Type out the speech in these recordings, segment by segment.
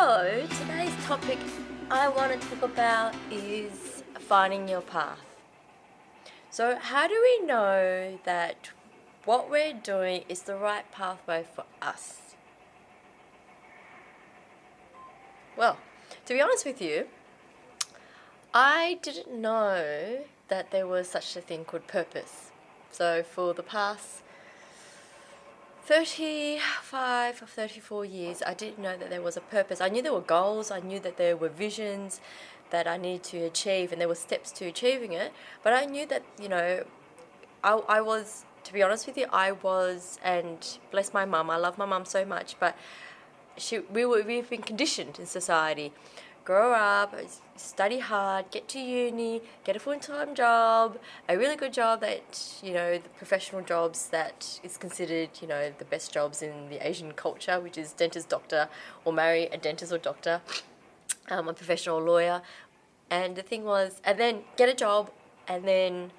So, today's topic I want to talk about is finding your path. So, how do we know that what we're doing is the right pathway for us? Well, to be honest with you, I didn't know that there was such a thing called purpose. So, for the past 35 or 34 years, I didn't know that there was a purpose. I knew there were goals, I knew that there were visions that I needed to achieve, and there were steps to achieving it. But I knew that, I was, to be honest with you, and bless my mum, I love my mum so much, but we've been conditioned in society. Grow up, study hard, get to uni, get a full-time job, a really good job that, the professional jobs that is considered, the best jobs in the Asian culture, which is dentist, doctor, or marry a dentist or doctor, a professional lawyer. And the thing was, and then get a job, and then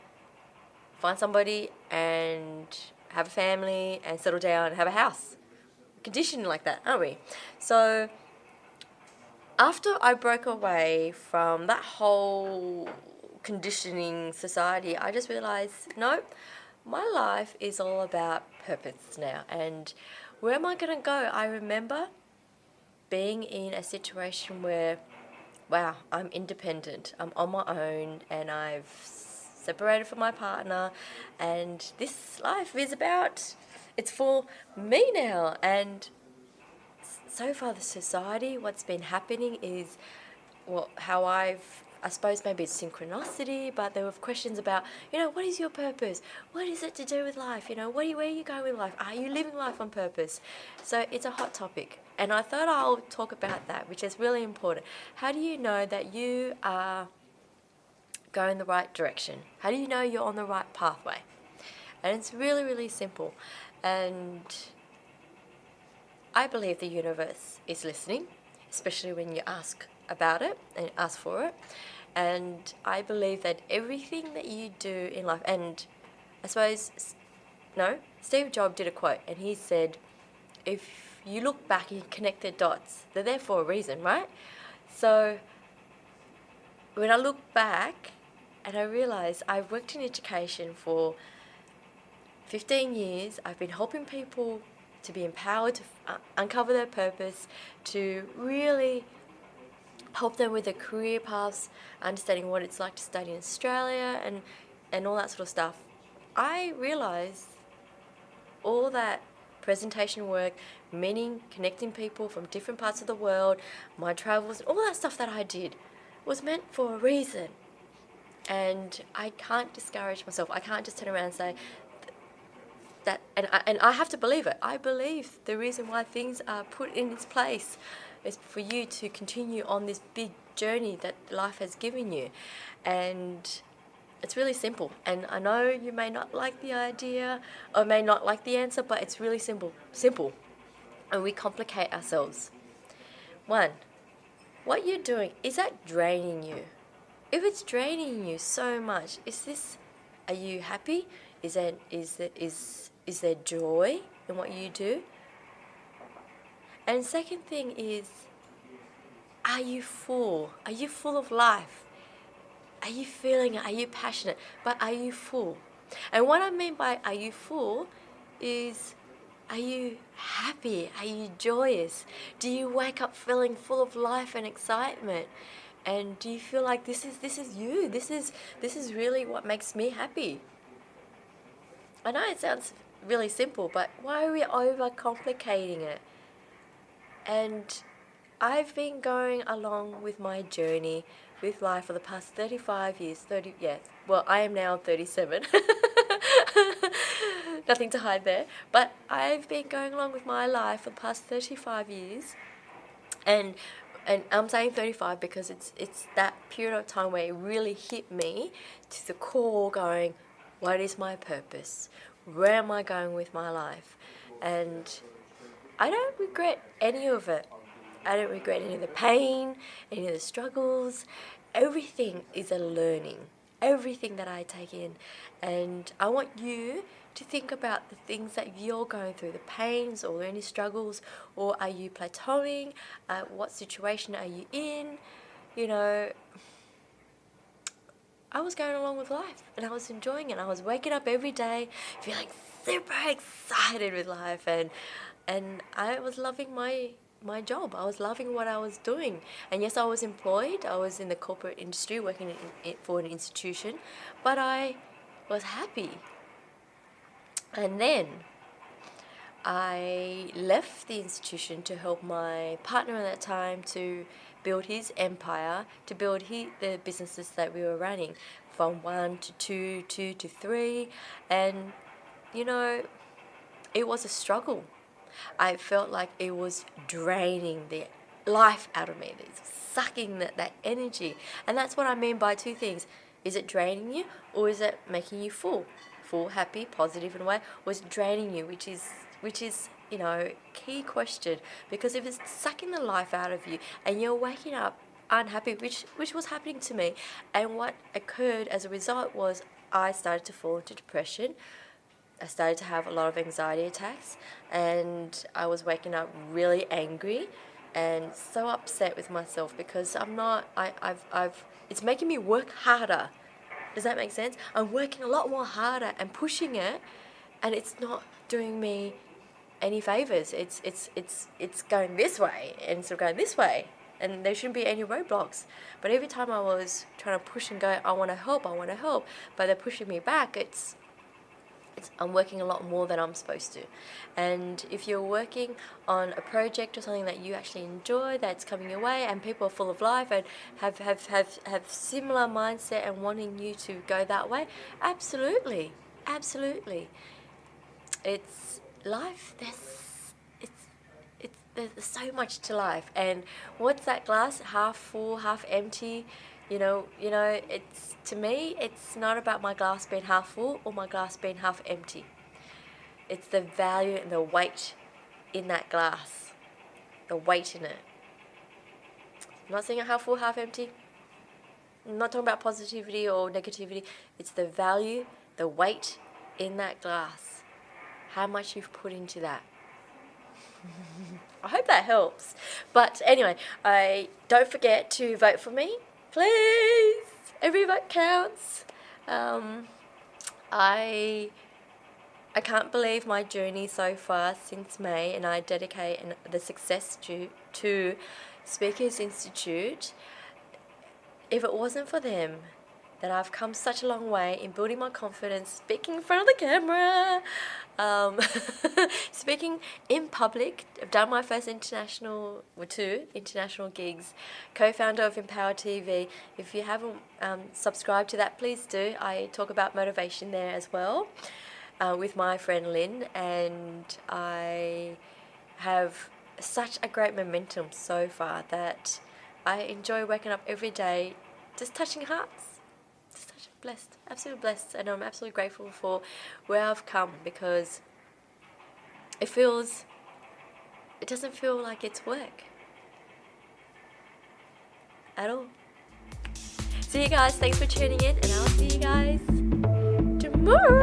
find somebody and have a family and settle down and have a house. Conditioned like that, aren't we? So after I broke away from that whole conditioning society, I just realized, no, my life is all about purpose now. And where am I going to go? I remember being in a situation where, wow, I'm independent. I'm on my own and I've separated from my partner. And this life is it's for me now. And so far the society, what's been happening is, how I suppose maybe it's synchronicity, but there were questions about, what is your purpose? What is it to do with life? Where are you going with life? Are you living life on purpose? So it's a hot topic. And I thought I'll talk about that, which is really important. How do you know that you are going the right direction? How do you know you're on the right pathway? And it's really, really simple. And I believe the universe is listening, especially when you ask about it and ask for it. And I believe that everything that you do in life, and I suppose, Steve Jobs did a quote, and he said, if you look back and you connect the dots, they're there for a reason, right? So when I look back and I realize I've worked in education for 15 years, I've been helping people to be empowered to uncover their purpose, to really help them with their career paths, understanding what it's like to study in Australia and all that sort of stuff. I realised all that presentation work, meeting, connecting people from different parts of the world, my travels, all that stuff that I did was meant for a reason. And I can't discourage myself. I can't just turn around and say, that, and I have to believe it. I believe the reason why things are put in its place is for you to continue on this big journey that life has given you. And it's really simple. And I know you may not like the idea or may not like the answer, but it's really simple. And we complicate ourselves. One, what you're doing, is that draining you? If it's draining you so much, are you happy? Is there joy in what you do? And second thing is, are you full? Are you full of life? Are you feeling it? Are you passionate? But are you full? And what I mean by are you full is, are you happy? Are you joyous? Do you wake up feeling full of life and excitement? And do you feel like this is you? This is really what makes me happy? I know it sounds really simple, but why are we overcomplicating it? And I've been going along with my journey with life for the past 35 years. I am now 37. Nothing to hide there. But I've been going along with my life for the past 35 years. And I'm saying 35 because it's that period of time where it really hit me to the core, going, what is my purpose? Where am I going with my life? And I don't regret any of it. I don't regret any of the pain, any of the struggles. Everything is a learning. Everything that I take in. And I want you to think about the things that you're going through, the pains or any struggles, or are you plateauing? What situation are you in? You know, I was going along with life and I was enjoying it. I was waking up every day feeling super excited with life, and I was loving my job. I was loving what I was doing. And yes, I was employed. I was in the corporate industry working for an institution, but I was happy. And then I left the institution to help my partner at that time to build his empire, to build the businesses that we were running, from 1 to 2, 2 to 3. And, you know, it was a struggle. I felt like it was draining the life out of me, sucking that energy. And that's what I mean by two things. Is it draining you, or is it making you full, happy, positive in a way, or is it draining you, which is you know, key question. Because if it's sucking the life out of you and you're waking up unhappy, which was happening to me, and what occurred as a result was I started to fall into depression. I started to have a lot of anxiety attacks, and I was waking up really angry and so upset with myself because it's making me work harder. Does that make sense? I'm working a lot more harder and pushing it, and it's not doing me any favors. It's going this way instead of going this way, and there shouldn't be any roadblocks. But every time I was trying to push and go, I want to help, but they're pushing me back. I'm working a lot more than I'm supposed to. And if you're working on a project or something that you actually enjoy, that's coming your way, and people are full of life and have similar mindset and wanting you to go that way, absolutely. It's life. There's so much to life. And what's that glass? Half full, half empty? You know, it's, to me, it's not about my glass being half full or my glass being half empty. It's the value and the weight in that glass, the weight in it. I'm not saying half full, half empty. I'm not talking about positivity or negativity. It's the value, the weight in that glass, how much you've put into that. I hope that helps. But anyway, don't forget to vote for me. Please, every vote counts. I can't believe my journey so far since May, and I dedicate the success to Speakers Institute. If it wasn't for them, that I've come such a long way in building my confidence, speaking in front of the camera, speaking in public. I've done my first two international gigs, co-founder of Empower TV. If you haven't subscribed to that, please do. I talk about motivation there as well with my friend Lynn, and I have such a great momentum so far that I enjoy waking up every day just touching hearts. Blessed, absolutely blessed, and I'm absolutely grateful for where I've come, because it doesn't feel like it's work at all. See you guys, thanks for tuning in, and I'll see you guys tomorrow.